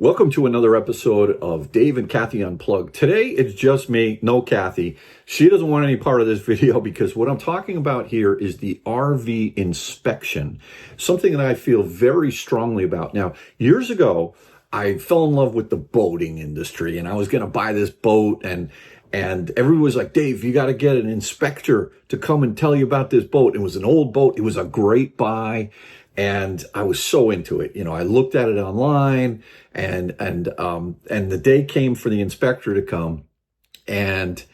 Welcome to another episode of Dave and Kathy Unplugged. Today, it's just me, no Kathy. She doesn't want any part of this video because what I'm talking about here is the RV inspection, something that I feel very strongly about. Now, years ago, I fell in love with the boating industry and I was going to buy this boat and everyone was like, Dave, you got to get an inspector to come and tell you about this boat. It was an old boat. It was a great buy. And I was so into it. You know, I looked at it online and the day came for the inspector to come. And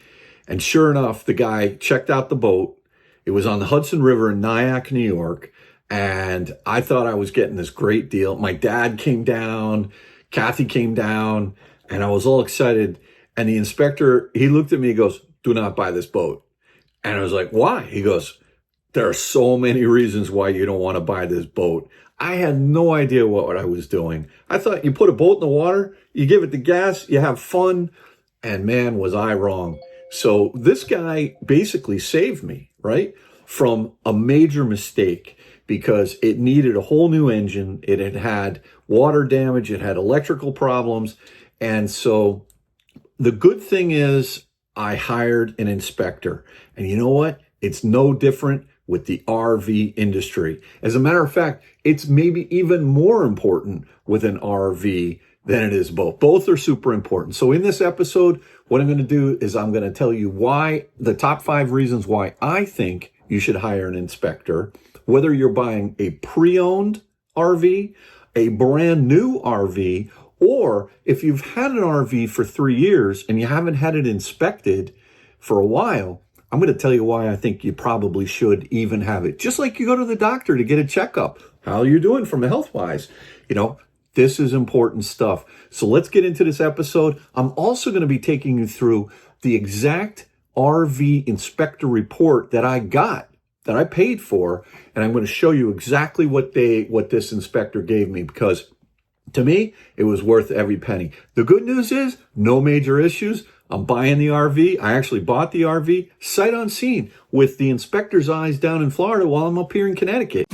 sure enough, the guy checked out the boat. It was on the Hudson River in Nyack, New York. And I thought I was getting this great deal. My dad came down, Kathy came down, and I was all excited. And the inspector, he looked at me, he goes, "Do not buy this boat." And I was like, "Why?" He goes, "There are so many reasons why you don't want to buy this boat." I had no idea what I was doing. I thought you put a boat in the water, you give it the gas, you have fun, and man, was I wrong. So this guy basically saved me, right, from a major mistake because it needed a whole new engine. It had had water damage, it had electrical problems, and so the good thing is I hired an inspector. And you know what? It's no different with the RV industry. As a matter of fact, it's maybe even more important with an RV than it is boat. Both are super important. So in this episode, what I'm going to do is I'm going to tell you why, the top 5 reasons why I think you should hire an inspector, whether you're buying a pre-owned RV, a brand new RV, or if you've had an RV for 3 years and you haven't had it inspected for a while, I'm going to tell you why I think you probably should even have it. Just like you go to the doctor to get a checkup. How are you doing from a health-wise? You know, this is important stuff. So let's get into this episode. I'm also going to be taking you through the exact RV inspector report that I got, that I paid for, and I'm going to show you exactly what this inspector gave me because to me, it was worth every penny. The good news is no major issues. I'm buying the RV. I actually bought the RV sight unseen with the inspector's eyes down in Florida while I'm up here in Connecticut.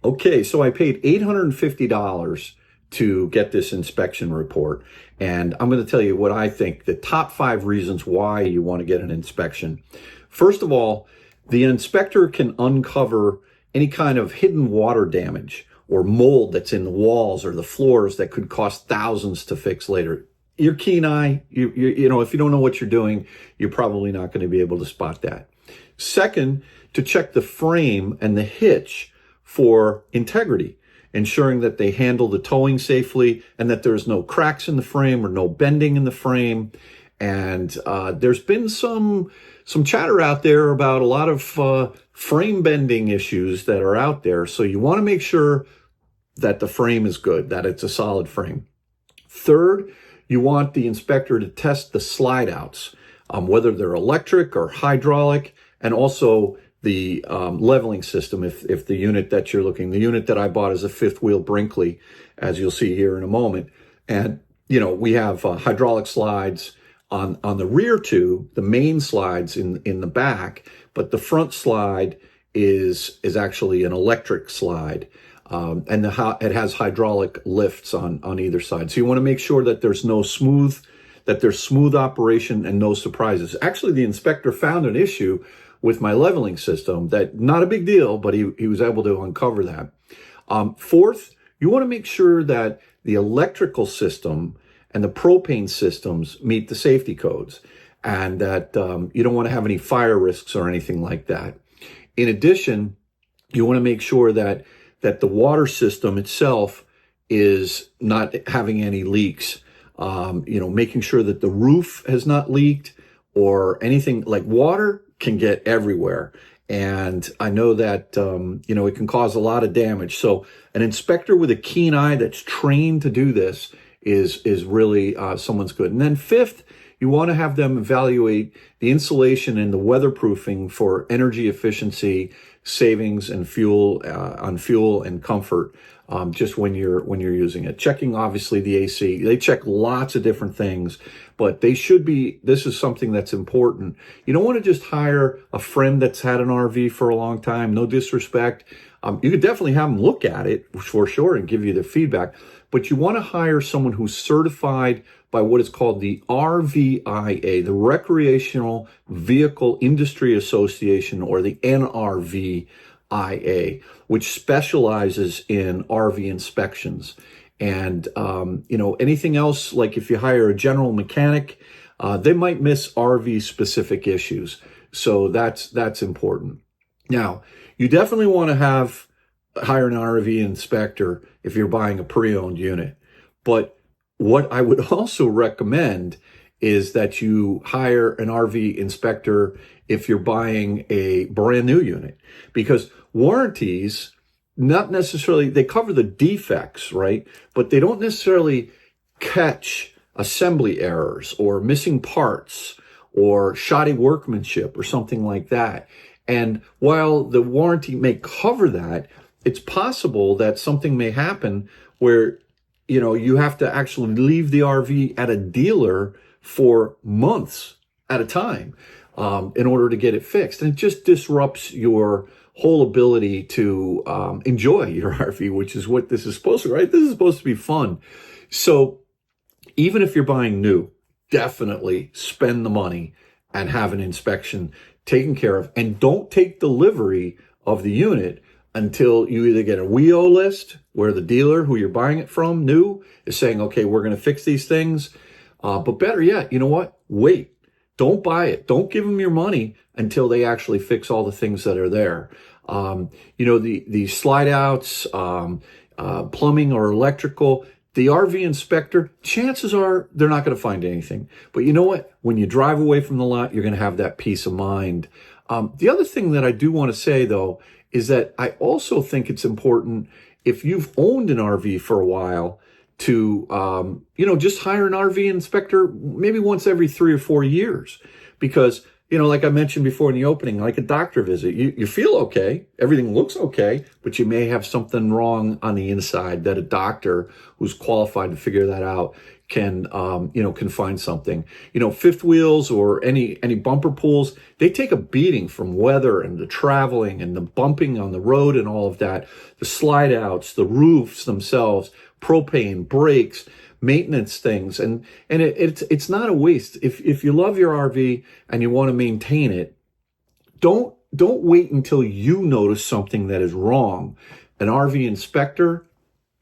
Okay, so I paid $850 to get this inspection report. And I'm going to tell you what I think, the top 5 reasons why you want to get an inspection. First of all, the inspector can uncover any kind of hidden water damage or mold that's in the walls or the floors that could cost thousands to fix later. Your keen eye, you know, if you don't know what you're doing, you're probably not going to be able to spot that. Second, to check the frame and the hitch for integrity, ensuring that they handle the towing safely and that there's no cracks in the frame or no bending in the frame. And there's been some chatter out there about a lot of frame bending issues that are out there. So you want to make sure that the frame is good, that it's a solid frame. Third, you want the inspector to test the slide outs, whether they're electric or hydraulic, and also the leveling system if the unit that you're looking, the unit that I bought is a 5th wheel Brinkley, as you'll see here in a moment. And, you know, we have hydraulic slides on the rear two, the main slides in the back, but the front slide is actually an electric slide. And it has hydraulic lifts on either side. So you want to make sure that there's smooth operation and no surprises. Actually, the inspector found an issue with my leveling system that not a big deal, but he was able to uncover that. Fourth, you want to make sure that the electrical system and the propane systems meet the safety codes and that you don't want to have any fire risks or anything like that. In addition, you want to make sure that the water system itself is not having any leaks. You know, making sure that the roof has not leaked or anything. Like water can get everywhere. And I know that, you know, it can cause a lot of damage. So an inspector with a keen eye that's trained to do this is really someone's good. And then fifth, you want to have them evaluate the insulation and the weatherproofing for energy efficiency, savings, and fuel and comfort. just when you're using it. Checking obviously the AC. They check lots of different things, but they should be. This is something that's important. You don't want to just hire a friend that's had an RV for a long time. No disrespect. You could definitely have them look at it for sure and give you the feedback, but you want to hire someone who's certified by what is called the RVIA, the Recreational Vehicle Industry Association, or the NRVIA, which specializes in RV inspections. And, anything else, like if you hire a general mechanic, they might miss RV specific issues. So that's important. Now, you definitely want to hire an RV inspector if you're buying a pre-owned unit. But what I would also recommend is that you hire an RV inspector if you're buying a brand new unit, because warranties, not necessarily, they cover the defects, right? But they don't necessarily catch assembly errors or missing parts or shoddy workmanship or something like that. And while the warranty may cover that, it's possible that something may happen where, you have to actually leave the RV at a dealer for months at a time in order to get it fixed. And it just disrupts your whole ability to enjoy your RV, which is what this is supposed to, right? This is supposed to be fun. So even if you're buying new, definitely spend the money and have an inspection taken care of, and don't take delivery of the unit until you either get a WIO list where the dealer who you're buying it from new is saying, okay, we're going to fix these things. But better yet, you know what? Wait, don't buy it. Don't give them your money until they actually fix all the things that are there. The slide outs, plumbing or electrical, the RV inspector, chances are they're not going to find anything. But you know what? When you drive away from the lot, you're going to have that peace of mind. The other thing that I do want to say, though, is that I also think it's important, if you've owned an RV for a while, to, just hire an RV inspector maybe once every 3 or 4 years. Because, like I mentioned before in the opening, like a doctor visit, you feel okay, everything looks okay, but you may have something wrong on the inside that a doctor who's qualified to figure that out can find something. Fifth wheels or any bumper pulls, they take a beating from weather and the traveling and the bumping on the road and all of that. The slide outs, the roofs themselves, propane, brakes, maintenance things, and it's not a waste. If you love your RV and you want to maintain it, don't wait until you notice something that is wrong. An RV inspector,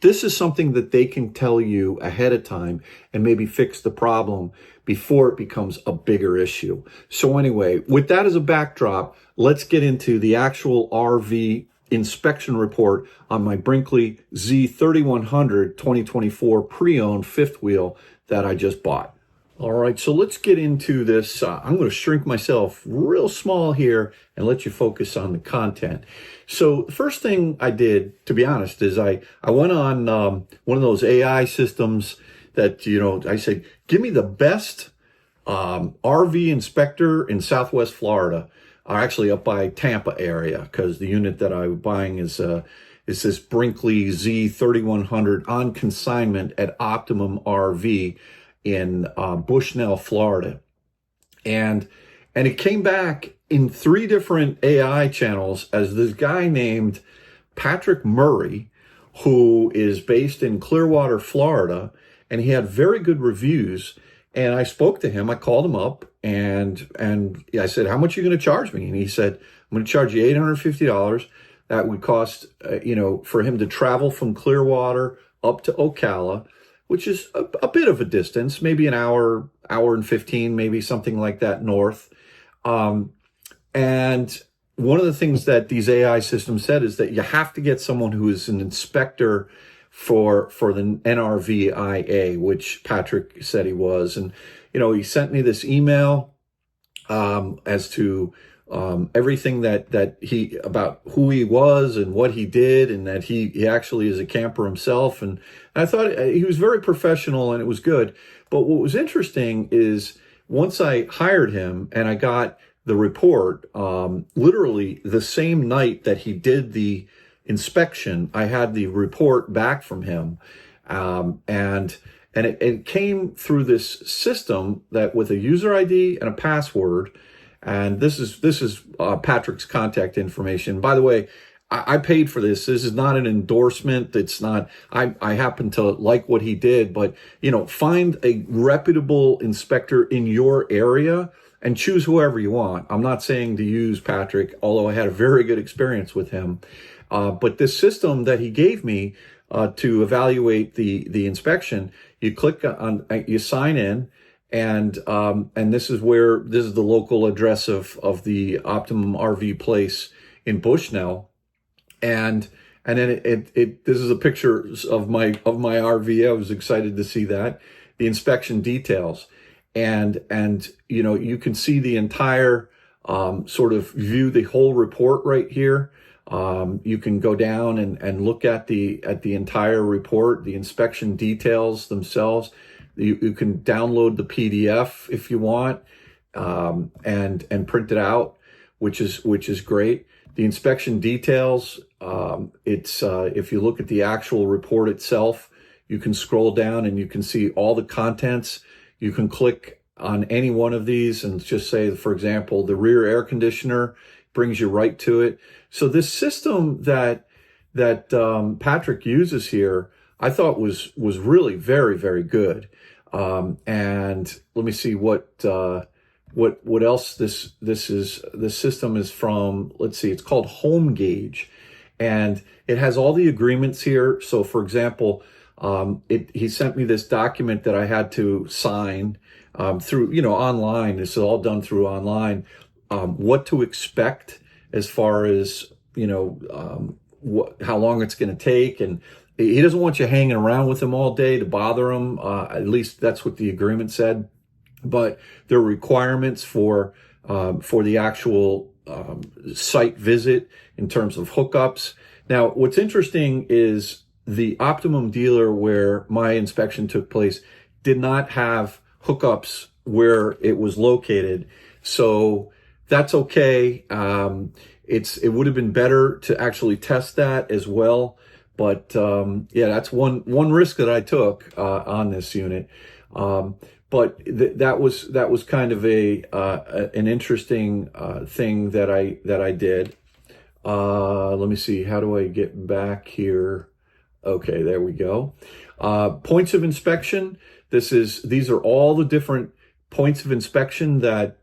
this is something that they can tell you ahead of time and maybe fix the problem before it becomes a bigger issue. So anyway, with that as a backdrop, let's get into the actual RV inspection report on my Brinkley Z 3100 2024 pre-owned fifth wheel that I just bought. All right, so let's get into this. I'm going to shrink myself real small here and let you focus on the content. So the first thing I did, to be honest, is I went on one of those AI systems that, I said, give me the best RV inspector in Southwest Florida, or actually up by Tampa area, because the unit that I'm buying is this Brinkley Z 3100 on consignment at Optimum RV in Bushnell, Florida. And it came back in 3 different AI channels as this guy named Patrick Murray, who is based in Clearwater, Florida, and he had very good reviews. And I spoke to him, I called him up, and I said, how much are you going to charge me? And he said, I'm going to charge you $850. That would cost, for him to travel from Clearwater up to Ocala, which is a bit of a distance, maybe an hour and 15, maybe something like that north. And one of the things that these AI systems said is that you have to get someone who is an inspector for the NRVIA, which Patrick said he was. And, he sent me this email as to everything that he, about who he was and what he did, and that he actually is a camper himself. And I thought he was very professional and it was good. But what was interesting is once I hired him and I got the report, literally the same night that he did the inspection, I had the report back from him, and it came through this system that with a user ID and a password. And this is Patrick's contact information. By the way, I paid for this. This is not an endorsement. It's not, I happen to like what he did, but find a reputable inspector in your area and choose whoever you want. I'm not saying to use Patrick, although I had a very good experience with him. But this system that he gave me to evaluate the inspection, you click on, you sign in, and this is the local address of the Optimum RV place in Bushnell. And then this is a picture of my RV. I was excited to see that, the inspection details, and you can see the entire sort of view the whole report right here. You can go down and look at the entire report, the inspection details themselves. You can download the PDF if you want, and print it out, which is great. The inspection details, if you look at the actual report itself, you can scroll down and you can see all the contents. You can click on any one of these and just say, for example, the rear air conditioner, brings you right to it. So this system that Patrick uses here, I thought was really very, very good. And let me see what else this system is from. Let's see, it's called Home Gauge, and it has all the agreements here. So for example, he sent me this document that I had to sign through, online. This is all done through online. What to expect as far as, how long it's going to take. And he doesn't want you hanging around with him all day to bother him. At least that's what the agreement said. But there are requirements for the actual site visit in terms of hookups. Now, what's interesting is the Optimum dealer where my inspection took place did not have hookups where it was located. So that's okay. It would have been better to actually test that as well. But yeah, that's one risk that I took on this unit. But that was kind of an interesting thing that I did. Let me see. How do I get back here? Okay, there we go. Points of inspection. These are all the different points of inspection that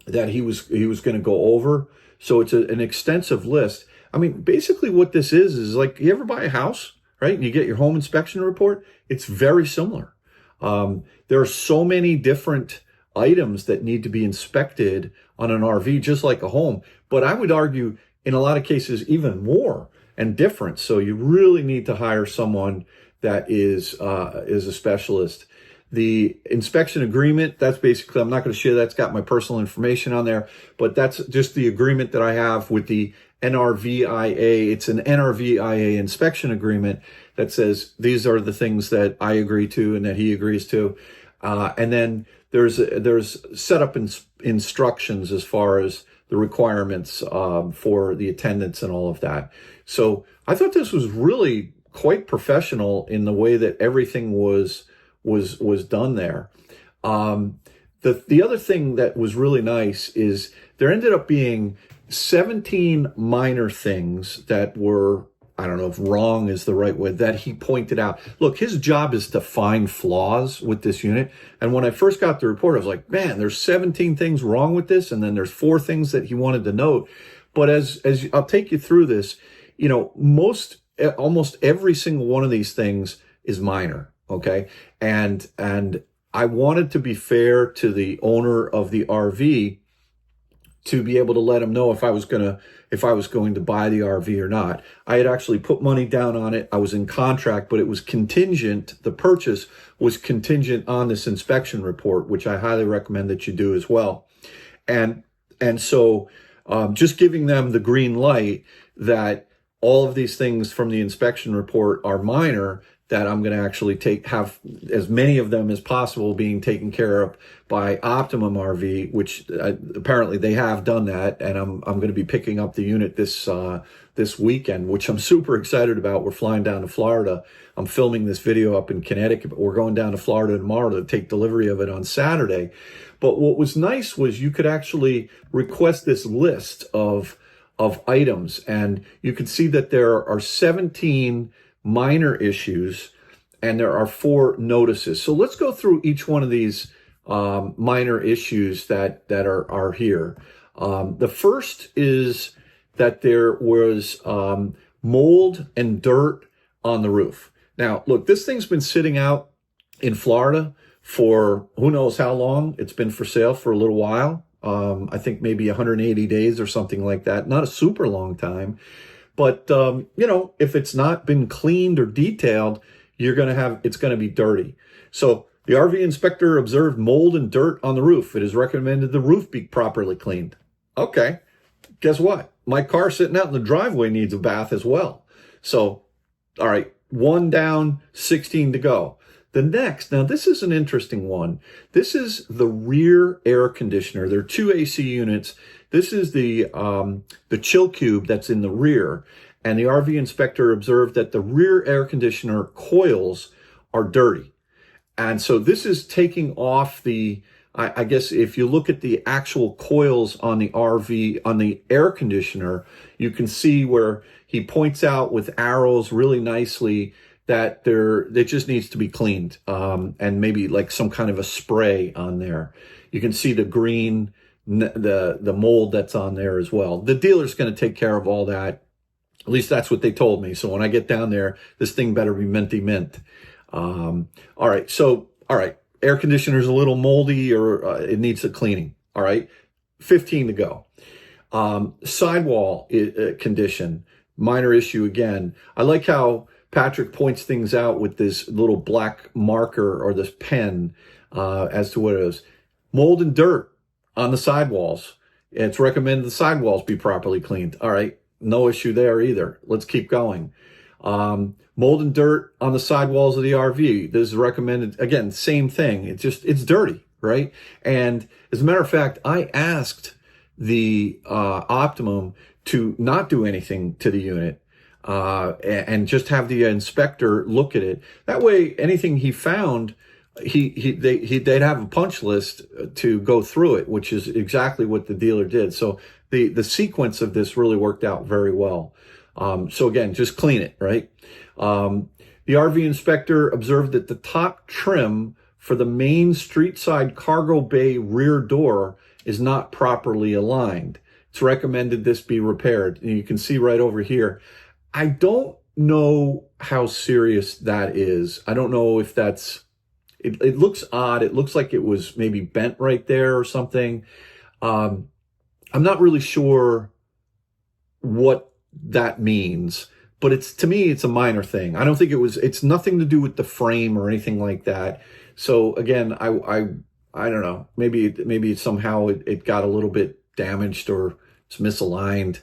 he was going to go over. So it's an extensive list. I mean, basically what this is like, you ever buy a house, right? And you get your home inspection report. It's very similar. There are so many different items that need to be inspected on an RV, just like a home. But I would argue in a lot of cases, even more and different. So you really need to hire someone that is a specialist. The inspection agreement, that's basically, I'm not going to share, that's got my personal information on there, but that's just the agreement that I have with the NRVIA. It's an NRVIA inspection agreement that says these are the things that I agree to and that he agrees to. And then there's setup instructions as far as the requirements for the attendance and all of that. So I thought this was really quite professional in the way that everything was done there. The other thing that was really nice is there ended up being 17 minor things that were, I don't know if wrong is the right word, that he pointed out. Look, his job is to find flaws with this unit. And when I first got the report, I was like, man, there's 17 things wrong with this. And then there's 4 things that he wanted to note. But as I'll take you through this, almost every single one of these things is minor. Okay. And I wanted to be fair to the owner of the RV to be able to let him know if I was going to buy the RV or not. I had actually put money down on it. I was in contract, but it was contingent. The purchase was contingent on this inspection report, which I highly recommend that you do as well. And so just giving them the green light that all of these things from the inspection report are minor that I'm going to actually have as many of them as possible being taken care of by Optimum RV, which apparently they have done that, and I'm going to be picking up the unit this weekend, which I'm super excited about. We're flying down to Florida. I'm filming this video up in Connecticut, but we're going down to Florida tomorrow to take delivery of it on Saturday. But what was nice was you could actually request this list of items, and you can see that there are 17 minor issues and there are 4 notices. So let's go through each one of these minor issues that are here. The first is that there was mold and dirt on the roof. Now, look, this thing's been sitting out in Florida for who knows how long. It's been for sale for a little while. I think maybe 180 days or something like that. Not a super long time. But, you know, if it's not been cleaned or detailed, it's going to be dirty. So the RV inspector observed mold and dirt on the roof. It is recommended the roof be properly cleaned. Okay. Guess what? My car sitting out in the driveway needs a bath as well. So, all right, 1 down, 16 to go. The next, now this is an interesting one. This is the rear air conditioner. There are 2 AC units. This is the chill cube that's in the rear. And the RV inspector observed that the rear air conditioner coils are dirty. And so this is taking off I guess if you look at the actual coils on the RV, on the air conditioner, you can see where he points out with arrows really nicely that it just needs to be cleaned, and maybe like some kind of a spray on there. You can see the green, the mold that's on there as well. The dealer's going to take care of all that. At least that's what they told me. So when I get down there, this thing better be minty mint. All right. Air conditioner's a little moldy, or it needs a cleaning. All right. 15 to go. Sidewall condition, minor issue again. I like how Patrick points things out with this little black marker or this pen as to what it is. Mold and dirt on the sidewalls. It's recommended the sidewalls be properly cleaned. All right. No issue there either. Let's keep going. Mold and dirt on the sidewalls of the RV. This is recommended. Again, same thing. It's dirty, right? And as a matter of fact, I asked the Optimum to not do anything to the unit and just have the inspector look at it. That way, anything he found, they'd have a punch list to go through it, which is exactly what the dealer did. So the sequence of this really worked out very well. So again, just clean it, right? The RV inspector observed that the top trim for the main street side cargo bay rear door is not properly aligned. It's recommended this be repaired. And you can see right over here. I don't know how serious that is. I don't know if it looks odd. It looks like it was maybe bent right there or something. I'm not really sure what that means, but to me, it's a minor thing. I don't think it's nothing to do with the frame or anything like that. So again, I don't know. Maybe somehow it got a little bit damaged or it's misaligned.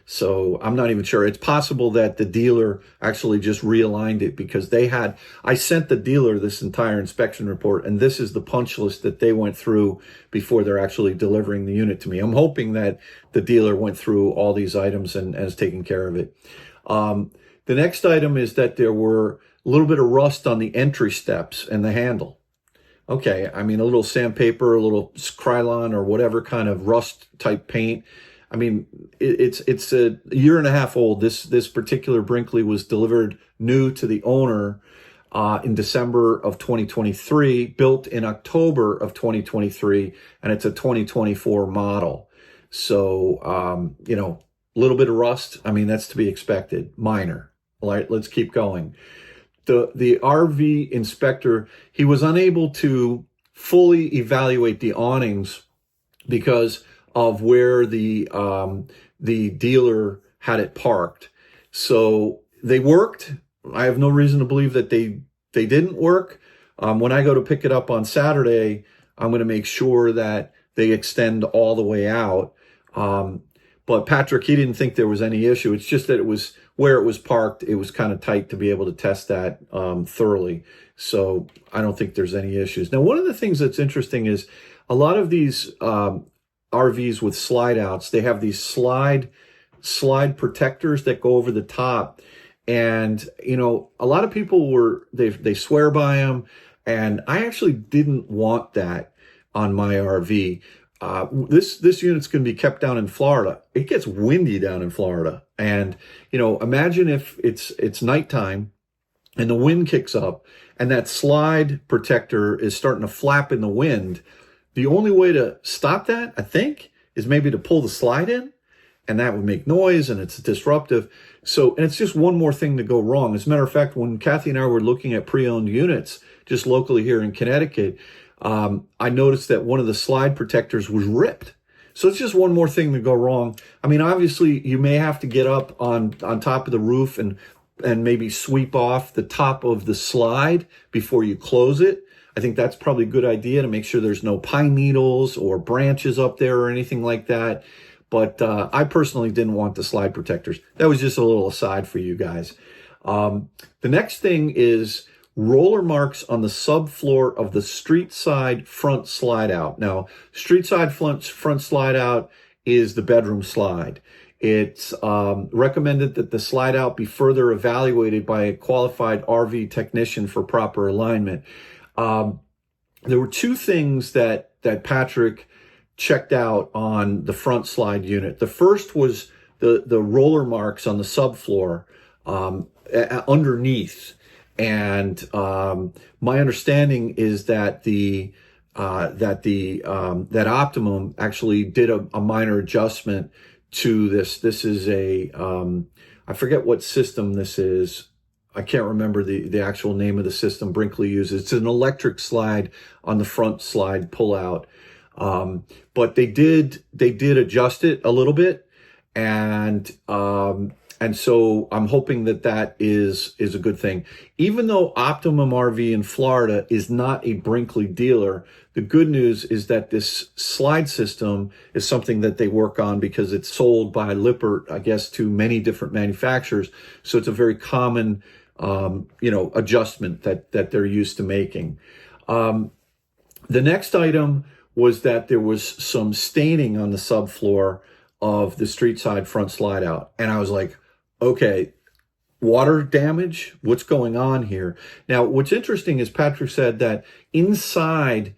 So I'm not even sure. It's possible that the dealer actually just realigned it because I sent the dealer this entire inspection report, and this is the punch list that they went through before they're actually delivering the unit to me. I'm hoping that the dealer went through all these items and has taken care of it. The next item is that there were a little bit of rust on the entry steps and the handle. Okay, I mean, a little sandpaper, a little Krylon or whatever kind of rust type paint. I mean, it's a year and a half old. This particular Brinkley was delivered new to the owner in December of 2023, built in October of 2023, and it's a 2024 model. So, a little bit of rust. I mean, that's to be expected. Minor. All right, let's keep going. The RV inspector, he was unable to fully evaluate the awnings because of where the dealer had it parked. So they worked. I have no reason to believe that they didn't work. When I go to pick it up on Saturday, I'm going to make sure that they extend all the way out. But Patrick, he didn't think there was any issue. It's just that it was where it was parked. It was kind of tight to be able to test that thoroughly. So I don't think there's any issues. Now, one of the things that's interesting is a lot of these RVs with slide outs, they have these slide protectors that go over the top. And, you know, a lot of people they swear by them. And I actually didn't want that on my RV. This unit's going to be kept down in Florida. It gets windy down in Florida. And, you know, imagine if it's nighttime and the wind kicks up and that slide protector is starting to flap in the wind. The only way to stop that, I think, is maybe to pull the slide in, and that would make noise and it's disruptive. So, and it's just one more thing to go wrong. As a matter of fact, when Kathy and I were looking at pre-owned units just locally here in Connecticut, I noticed that one of the slide protectors was ripped. So it's just one more thing to go wrong. I mean, obviously, you may have to get up on top of the roof and maybe sweep off the top of the slide before you close it. I think that's probably a good idea to make sure there's no pine needles or branches up there or anything like that. But I personally didn't want the slide protectors. That was just a little aside for you guys. The next thing is roller marks on the subfloor of the street side front slide out. Now, street side front slide out is the bedroom slide. It's recommended that the slide out be further evaluated by a qualified RV technician for proper alignment. There were two things that Patrick checked out on the front slide unit. The first was the roller marks on the subfloor underneath. And my understanding is that that Optimum actually did a minor adjustment to this. This is I forget what system this is. I can't remember the actual name of the system Brinkley uses. It's an electric slide on the front slide pullout. But they did adjust it a little bit. And so I'm hoping that is a good thing. Even though Optimum RV in Florida is not a Brinkley dealer, the good news is that this slide system is something that they work on because it's sold by Lippert, I guess, to many different manufacturers. So it's a very common, adjustment that they're used to making. The next item was that there was some staining on the subfloor of the street side front slide out. And I was like, okay, water damage? What's going on here? Now, what's interesting is Patrick said that inside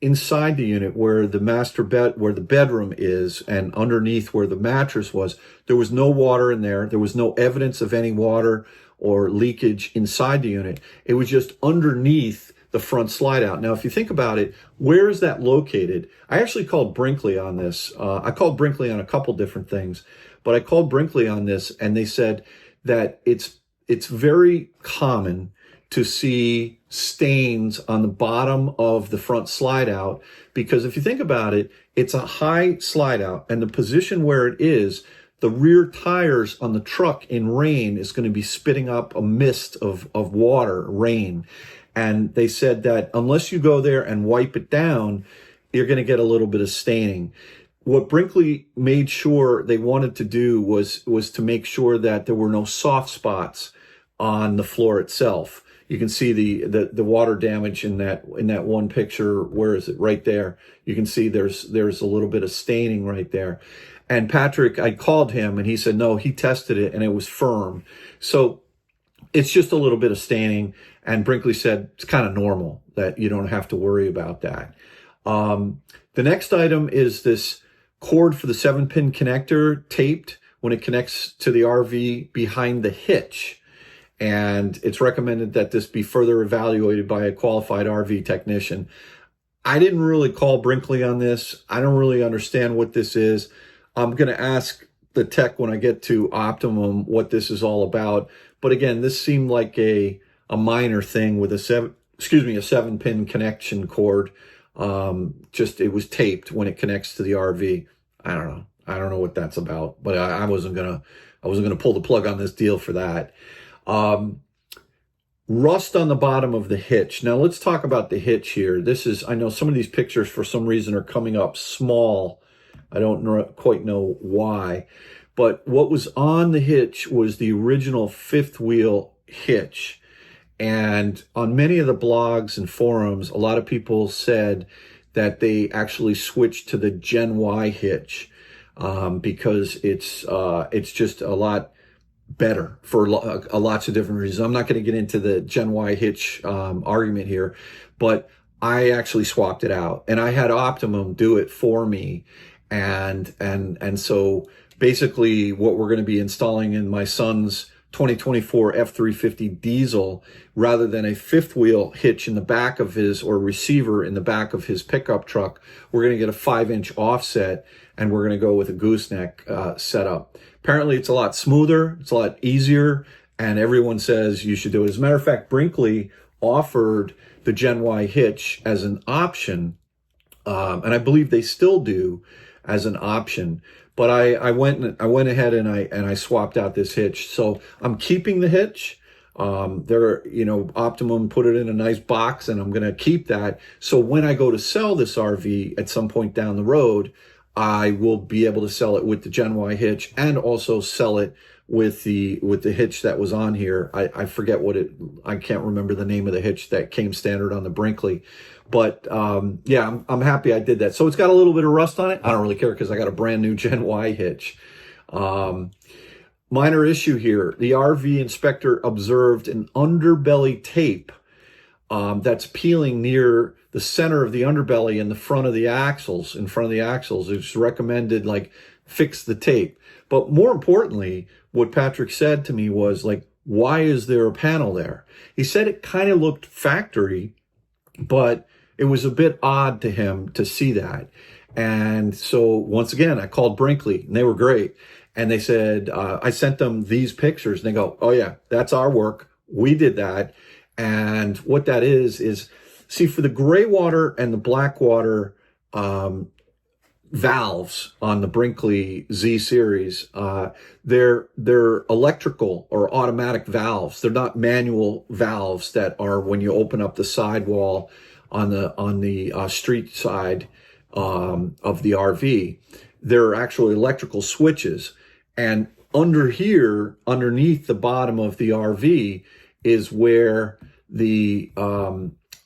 the unit where where the bedroom is and underneath where the mattress was, there was no water in there. There was no evidence of any water or leakage inside the unit. It was just underneath the front slide out. Now, if you think about it, where is that located? I actually called Brinkley on this. I called Brinkley on a couple different things, but I called Brinkley on this and they said that it's very common to see stains on the bottom of the front slide out, because if you think about it, it's a high slide out and the position where it is, the rear tires on the truck in rain is going to be spitting up a mist of water, rain. And they said that unless you go there and wipe it down, you're going to get a little bit of staining. What Brinkley made sure they wanted to do was to make sure that there were no soft spots on the floor itself. You can see the water damage in that one picture. Where is it? Right there. You can see there's a little bit of staining right there. And Patrick, I called him and he said, no, he tested it and it was firm. So it's just a little bit of staining. And Brinkley said it's kind of normal, that you don't have to worry about that. The next item is this cord for the 7-pin connector taped when it connects to the RV behind the hitch. And it's recommended that this be further evaluated by a qualified RV technician. I didn't really call Brinkley on this. I don't really understand what this is. I'm going to ask the tech when I get to Optimum what this is all about. But again, this seemed like a minor thing with a 7-pin connection cord. It was taped when it connects to the RV. I don't know what that's about, but I wasn't gonna pull the plug on this deal for that. Rust on the bottom of the hitch. Now let's talk about the hitch here. I know some of these pictures for some reason are coming up small I don't quite know why. But what was on the hitch was the original fifth wheel hitch. And on many of the blogs and forums, a lot of people said that they actually switched to the Gen Y hitch because it's just a lot better for lots of different reasons. I'm not going to get into the Gen Y hitch argument here, but I actually swapped it out, and I had Optimum do it for me, and so basically what we're going to be installing in my son's 2024 F350 diesel, rather than a fifth wheel hitch in the back of his, or receiver in the back of his pickup truck, we're going to get a 5-inch offset, and we're going to go with a gooseneck setup. Apparently it's a lot smoother, it's a lot easier, and everyone says you should do it. As a matter of fact, Brinkley offered the Gen Y hitch as an option, and I believe they still do as an option. But I went ahead and I swapped out this hitch. So I'm keeping the hitch. Optimum put it in a nice box, and I'm going to keep that. So when I go to sell this RV at some point down the road, I will be able to sell it with the Gen Y hitch, and also sell it with the hitch that was on here. I forget I can't remember the name of the hitch that came standard on the Brinkley. But yeah, I'm happy I did that. So it's got a little bit of rust on it. I don't really care because I got a brand new Gen Y hitch. Minor issue here. The RV inspector observed an underbelly tape that's peeling near the center of the underbelly and the front of the axles, in front of the axles. It's recommended, like, fix the tape. But more importantly, what Patrick said to me was, like, why is there a panel there? He said it kind of looked factory, but it was a bit odd to him to see that. And so once again, I called Brinkley, and they were great. And they said, I sent them these pictures, and they go, oh yeah, that's our work. We did that. And what that is, see, for the gray water and the black water valves on the Brinkley Z series, they're electrical or automatic valves. They're not manual valves that are when you open up the sidewall on the street side of the RV. They're actually electrical switches. And under here, underneath the bottom of the RV, is where the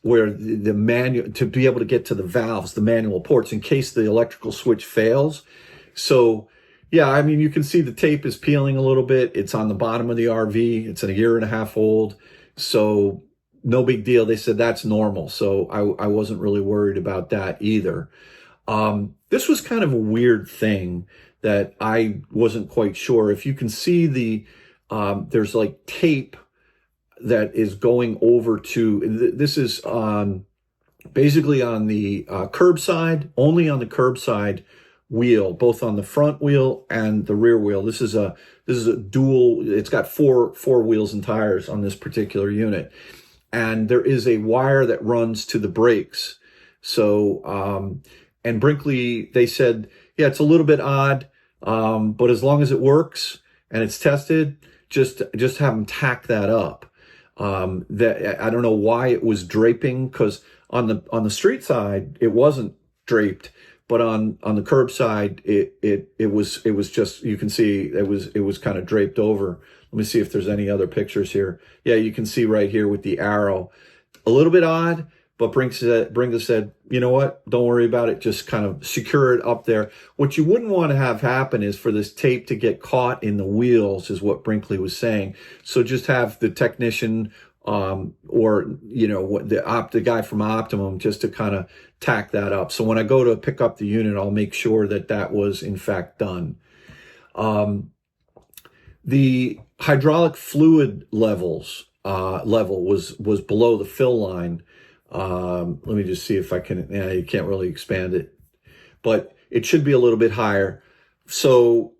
manual, to be able to get to the valves, the manual ports, in case the electrical switch fails. So yeah, I mean, you can see the tape is peeling a little bit. It's on the bottom of the RV. It's a 1.5 years old. So no big deal. They said that's normal. So I wasn't really worried about that either. This was kind of a weird thing that I wasn't quite sure. If you can see there's like tape that is going over to, this is basically on the curbside, only on the curbside wheel, both on the front wheel and the rear wheel. This is a dual, it's got four wheels and tires on this particular unit. And there is a wire that runs to the brakes. So, and Brinkley, they said, yeah, it's a little bit odd, but as long as it works and it's tested, just have them tack that up. That I don't know why it was draping, because on the street side it wasn't draped, but on the curb side it was just, you can see it was kind of draped over. Let me see if there's any other pictures here. Yeah, you can see right here with the arrow. A little bit odd, but Brinkley said, you know what? Don't worry about it. Just kind of secure it up there. What you wouldn't want to have happen is for this tape to get caught in the wheels, is what Brinkley was saying. So just have the technician or, you know, the guy from Optimum just to kind of tack that up. So when I go to pick up the unit, I'll make sure that was in fact done. The hydraulic fluid level was below the fill line. Let me just see if I can, you can't really expand it, but it should be a little bit higher. So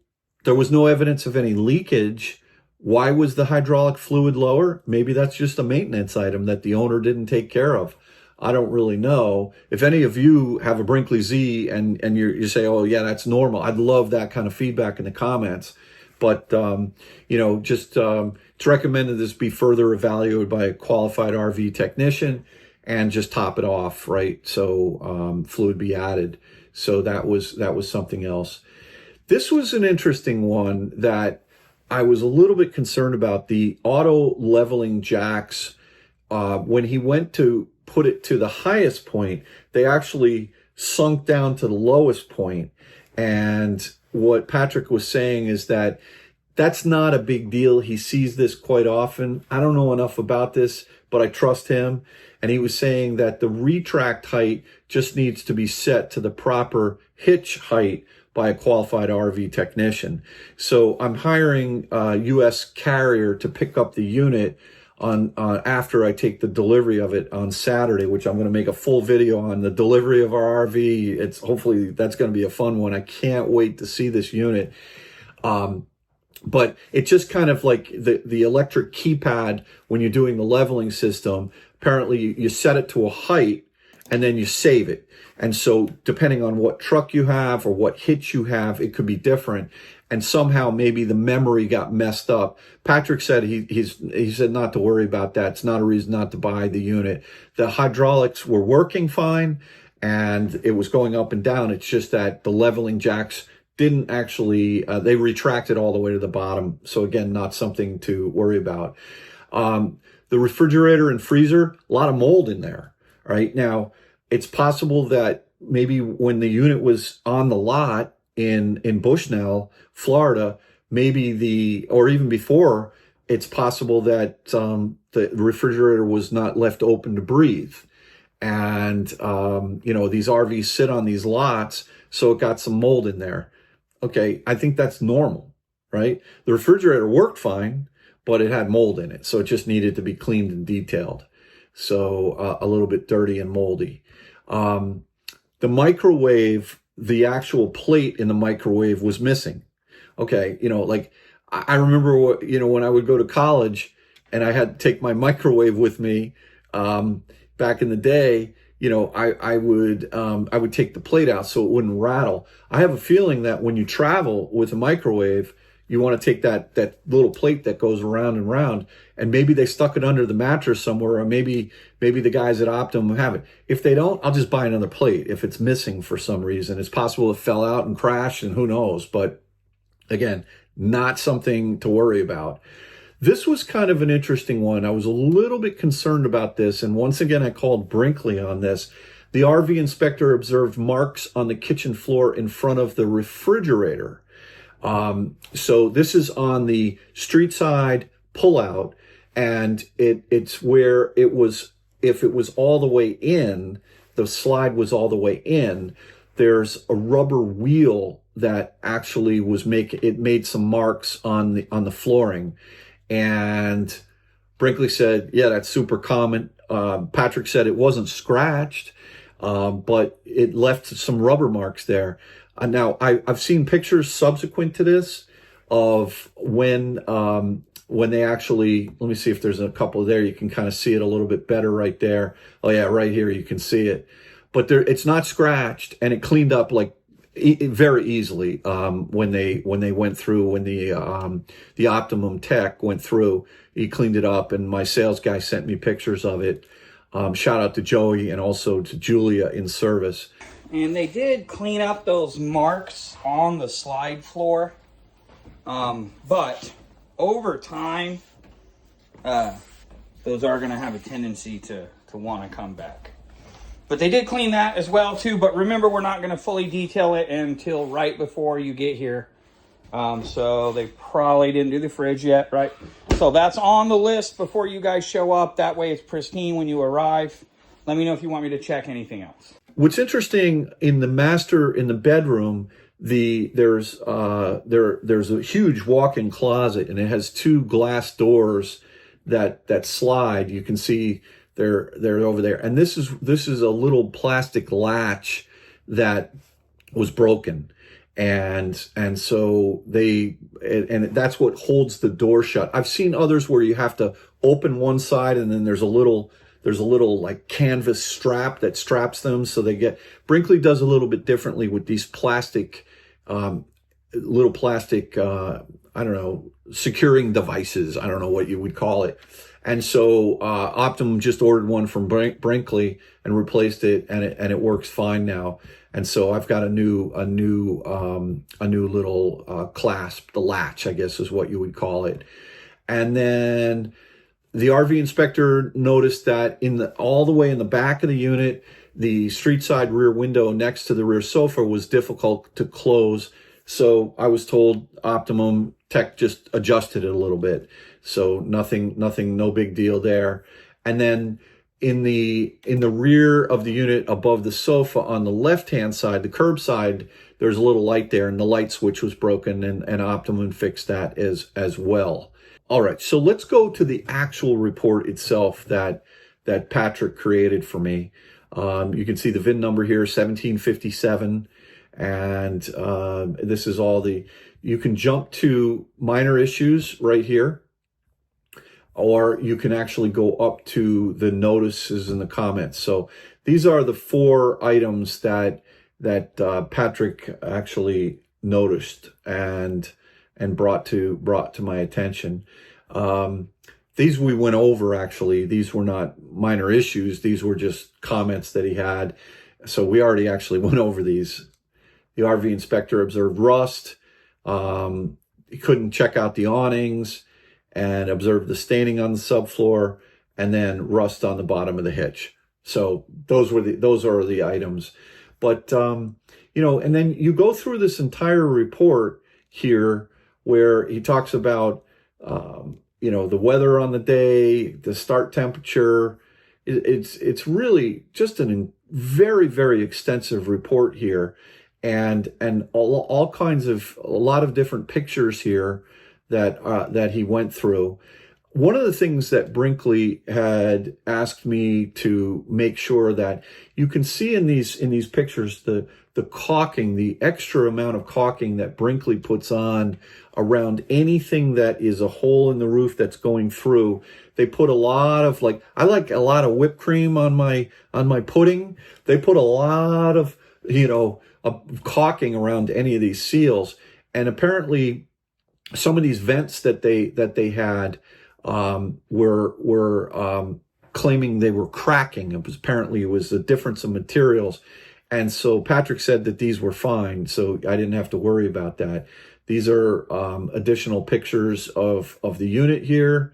there was no evidence of any leakage. Why was the hydraulic fluid lower? Maybe that's just a maintenance item that the owner didn't take care of. I don't really know. If any of you have a Brinkley Z and you say, oh yeah, that's normal, I'd love that kind of feedback in the comments. But, you know, just it's recommended this be further evaluated by a qualified RV technician and just top it off, right? So fluid be added. So that was something else. This was an interesting one that I was a little bit concerned about. The auto leveling jacks, when he went to put it to the highest point, they actually sunk down to the lowest point. And what Patrick was saying is that that's not a big deal. He sees this quite often. I don't know enough about this, but I trust him. And he was saying that the retract height just needs to be set to the proper hitch height by a qualified RV technician. So I'm hiring a U.S. carrier to pick up the unit on after I take the delivery of it on Saturday, which I'm going to make a full video on the delivery of our RV. It's hopefully that's going to be a fun one. I can't wait to see this unit. But it's just kind of like the electric keypad when you're doing the leveling system. Apparently you set it to a height and then you save it. And so depending on what truck you have or what hitch you have, it could be different. And somehow maybe the memory got messed up. Patrick said he said not to worry about that. It's not a reason not to buy the unit. The hydraulics were working fine and it was going up and down. It's just that the leveling jacks didn't actually, they retracted all the way to the bottom. So again, not something to worry about. The refrigerator and freezer, a lot of mold in there. Right now, it's possible that maybe when the unit was on the lot in Bushnell, Florida, maybe or even before, it's possible that the refrigerator was not left open to breathe. And, these RVs sit on these lots, so it got some mold in there. Okay, I think that's normal, right? The refrigerator worked fine, but it had mold in it, so it just needed to be cleaned and detailed. So a little bit dirty and moldy. The microwave, the actual plate in the microwave was missing. Okay, I remember when I would go to college and I had to take my microwave with me back in the day. I would take the plate out so it wouldn't rattle. I have a feeling that when you travel with a microwave, you want to take that little plate that goes around and round, and maybe they stuck it under the mattress somewhere, or maybe the guys at Optimum have it. If they don't, I'll just buy another plate if it's missing for some reason. It's possible it fell out and crashed, and who knows. But again, not something to worry about. This was kind of an interesting one. I was a little bit concerned about this, and once again, I called Brinkley on this. The RV inspector observed marks on the kitchen floor in front of the refrigerator. So this is on the street side pullout, and it's where it was, if it was all the way in, the slide was all the way in, there's a rubber wheel that actually made some marks on the flooring. And Brinkley said, yeah, that's super common. Patrick said it wasn't scratched, but it left some rubber marks there. Now, I've seen pictures subsequent to this of when they actually, let me see if there's a couple there. You can kind of see it a little bit better right there. Oh yeah, right here you can see it. But it's not scratched, and it cleaned up like very easily when they went through, when the Optimum tech went through. He cleaned it up, and my sales guy sent me pictures of it. Shout out to Joey and also to Julia in service. And they did clean up those marks on the slide floor. But over time, those are going to have a tendency to want to come back. But they did clean that as well too. But remember, we're not going to fully detail it until right before you get here. So they probably didn't do the fridge yet, right? So that's on the list before you guys show up. That way it's pristine when you arrive. Let me know if you want me to check anything else. What's interesting in the bedroom, there's a huge walk-in closet, and it has two glass doors that slide. You can see they're over there, and this is a little plastic latch that was broken, and so that's what holds the door shut. I've seen others where you have to open one side, and then there's a little like canvas strap that straps them, so Brinkley does a little bit differently with these plastic, little plastic, I don't know, securing devices. I don't know what you would call it. And so Optimum just ordered one from Brinkley and replaced it, and it works fine now. And so I've got a new little clasp, the latch, I guess is what you would call it. And then the RV inspector noticed that all the way in the back of the unit, the street side rear window next to the rear sofa was difficult to close. So I was told Optimum Tech just adjusted it a little bit. So nothing, no big deal there. And then in the rear of the unit above the sofa on the left-hand side, the curb side, there's a little light there, and the light switch was broken, and Optimum fixed that as well. All right, so let's go to the actual report itself that Patrick created for me. You can see the VIN number here, 1757, and this is all you can jump to minor issues right here, or you can actually go up to the notices and the comments. So these are the 4 items that Patrick actually noticed and brought to my attention. These we went over, actually. These were not minor issues. These were just comments that he had. So we already actually went over these. The RV inspector observed rust. He couldn't check out the awnings and observed the staining on the subfloor, and then rust on the bottom of the hitch. So those are the items. But, and then you go through this entire report here where he talks about, the weather on the day, the start temperature. It's really just a very, very extensive report here, and all kinds of, a lot of different pictures here that he went through. One of the things that Brinkley had asked me to make sure that you can see in these pictures, the caulking, the extra amount of caulking that Brinkley puts on around anything that is a hole in the roof that's going through. They put a lot of, I like a lot of whipped cream on my pudding. They put a lot of, caulking around any of these seals. And apparently some of these vents that they had were claiming they were cracking. It was a difference of materials. And so Patrick said that these were fine, so I didn't have to worry about that. These are additional pictures of the unit here,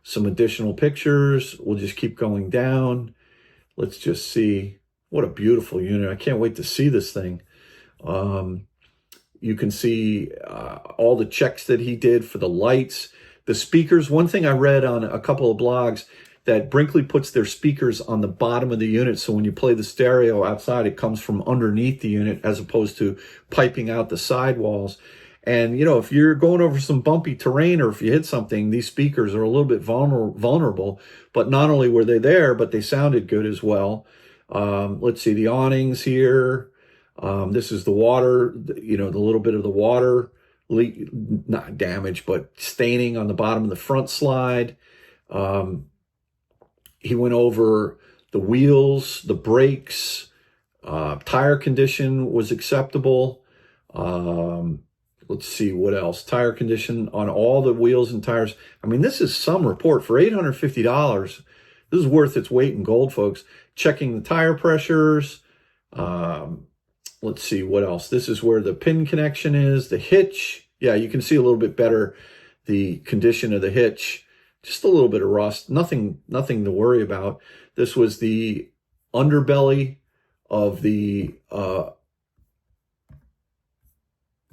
some additional pictures. We'll just keep going down. Let's just see. What a beautiful unit. I can't wait to see this thing. You can see all the checks that he did for the lights, the speakers. One thing I read on a couple of blogs, that Brinkley puts their speakers on the bottom of the unit, so when you play the stereo outside, it comes from underneath the unit as opposed to piping out the sidewalls. And, if you're going over some bumpy terrain or if you hit something, these speakers are a little bit vulnerable. But not only were they there, but they sounded good as well. Let's see, the awnings here. This is the water, the little bit of the water leak, not damage, but staining on the bottom of the front slide. He went over the wheels, the brakes, tire condition was acceptable. Let's see what else. Tire condition on all the wheels and tires. I mean, this is some report for $850. This is worth its weight in gold, folks. Checking the tire pressures. Let's see what else. This is where the pin connection is. The hitch. Yeah, you can see a little bit better the condition of the hitch. Just a little bit of rust. Nothing to worry about. This was the underbelly of the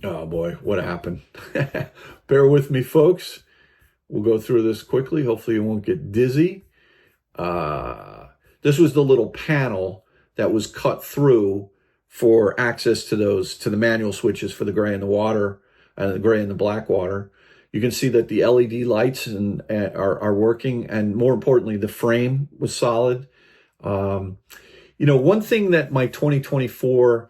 oh boy, what happened? Bear with me, folks. We'll go through this quickly. Hopefully you won't get dizzy. This was the little panel that was cut through for access to the manual switches for the gray and the water, and the gray and the black water. You can see that the LED lights are working, and more importantly, the frame was solid. One thing that my 2024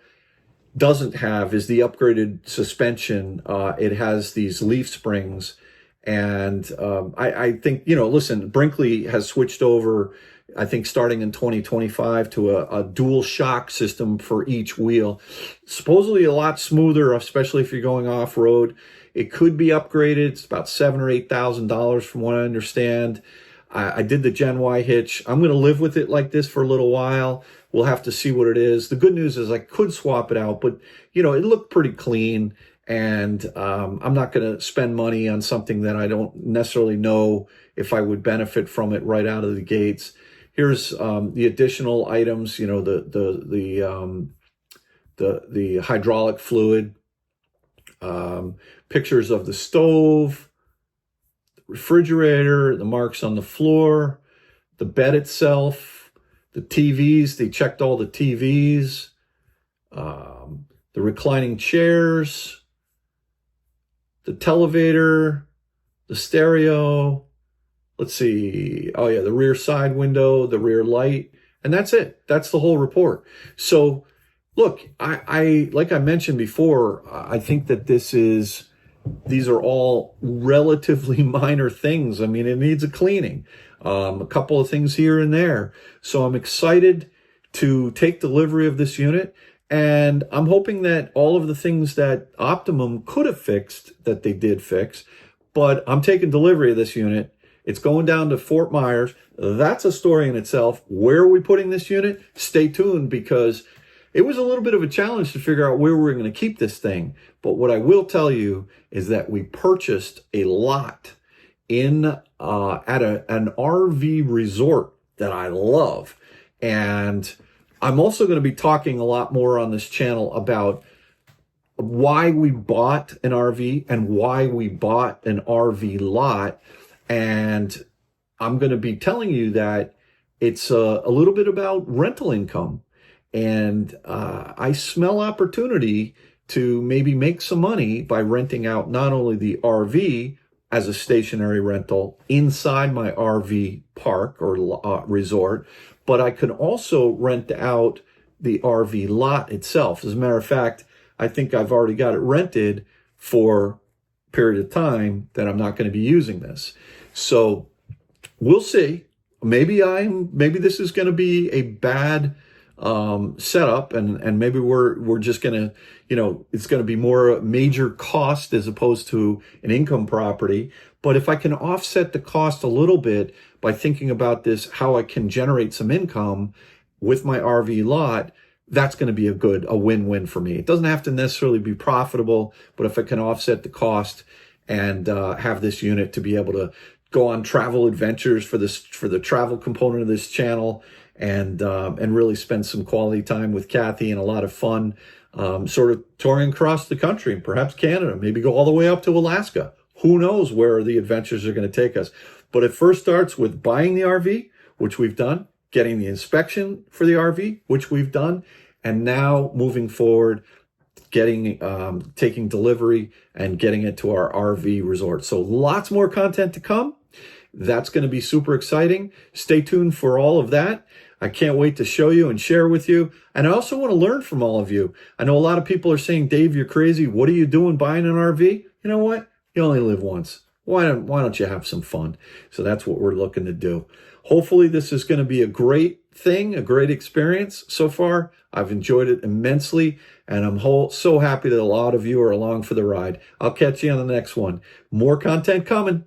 doesn't have is the upgraded suspension. It has these leaf springs, and I think, listen, Brinkley has switched over, I think starting in 2025, to a dual shock system for each wheel. Supposedly a lot smoother, especially if you're going off-road. It could be upgraded. It's about $7,000 or $8,000 from what I understand. I did the Gen Y hitch. I'm going to live with it like this for a little while. We'll have to see what it is. The good news is I could swap it out, but it looked pretty clean. And I'm not going to spend money on something that I don't necessarily know if I would benefit from it right out of the gates. Here's the additional items, the hydraulic fluid, pictures of the stove, the refrigerator, the marks on the floor, the bed itself, the TVs. They checked all the TVs, the reclining chairs, the televator, the stereo. Let's see. Oh yeah, the rear side window, the rear light, and that's it. That's the whole report. So look, I like I mentioned before, I think that these are all relatively minor things. I mean, it needs a cleaning, a couple of things here and there. So I'm excited to take delivery of this unit. And I'm hoping that all of the things that Optimum could have fixed, that they did fix, but I'm taking delivery of this unit. It's going down to Fort Myers. That's a story in itself. Where are we putting this unit? Stay tuned, because it was a little bit of a challenge to figure out where we're going to keep this thing. But what I will tell you is that we purchased a lot at an RV resort that I love. And I'm also going to be talking a lot more on this channel about why we bought an RV and why we bought an RV lot. And I'm going to be telling you that it's a little bit about rental income. And I smell opportunity to maybe make some money by renting out not only the RV as a stationary rental inside my RV park or resort, but I can also rent out the RV lot itself. As a matter of fact, I think I've already got it rented for a period of time that I'm not going to be using this. So we'll see. Maybe this is going to be a bad setup, and maybe we're just going to, it's going to be more major cost as opposed to an income property. But if I can offset the cost a little bit by thinking about this, how I can generate some income with my RV lot, that's going to be a win-win for me. It doesn't have to necessarily be profitable, but if I can offset the cost and have this unit to be able to go on travel adventures for the travel component of this channel, and really spend some quality time with Kathy and a lot of fun, sort of touring across the country and perhaps Canada, maybe go all the way up to Alaska. Who knows where the adventures are going to take us. But it first starts with buying the RV, which we've done, getting the inspection for the RV, which we've done, and now moving forward, taking delivery and getting it to our RV resort. So lots more content to come. That's going to be super exciting. Stay tuned for all of that. I can't wait to show you and share with you. And I also want to learn from all of you. I know a lot of people are saying, Dave, you're crazy. What are you doing buying an RV? You know what? You only live once. Why don't you have some fun? So that's what we're looking to do. Hopefully this is going to be a great thing, a great experience so far. I've enjoyed it immensely, and I'm so happy that a lot of you are along for the ride. I'll catch you on the next one. More content coming.